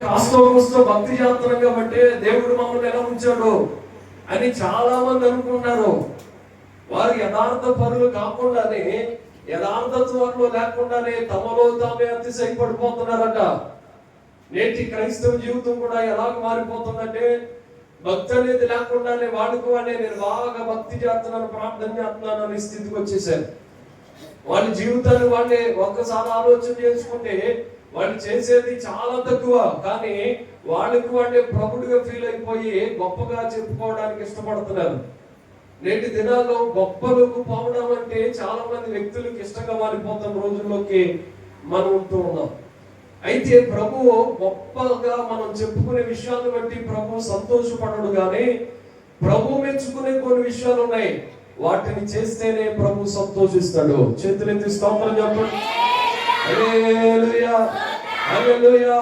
కాస్తో భక్తి చేస్తున్నాం కాబట్టి దేవుడు మమ్మల్ని ఎలా ఉంచాడు అని చాలా మంది అనుకుంటున్నారు. వారు యథార్థ పరులు కాకుండానే, యథార్థత్వంలో లేకుండానే తమలో తామే అతిశయపడిపోతున్నారట. నేటి క్రైస్తవ జీవితం కూడా ఎలాగ మారిపోతుందంటే, భక్తి అనేది లేకుండానే వాడుకోవాలని నేను బాగా భక్తి చేస్తున్నాను, ప్రార్థన చేస్తున్నాను అనే స్థితికి వచ్చేసారు. వాళ్ళ జీవితాన్ని వాళ్ళే ఒక్కసారి ఆలోచన చేసుకుంటే వాళ్ళు చేసేది చాలా తక్కువ, కానీ వాళ్ళకి వాళ్ళే ప్రభుడుగా ఫీల్ అయిపోయి గొప్పగా చెప్పుకోవడానికి ఇష్టపడుతున్నారు. నేటి దినాల్లో గొప్పలకు పోవడం అంటే చాలా మంది వ్యక్తులకు ఇష్టంగా మారిపోతున్న రోజుల్లోకి మనం ఉంటూ ఉన్నాం. అయితే ప్రభువు గొప్పగా మనం చెప్పుకునే విషయాలను బట్టి ప్రభు సంతోషపడడు, కానీ ప్రభు మెచ్చుకునే కొన్ని విషయాలు ఉన్నాయి, వాటిని చేస్తేనే ప్రభు సంతోషిస్తాడు. చేతులెత్తి స్తోత్రం చెప్పండి. హల్లెలూయా, హల్లెలూయా.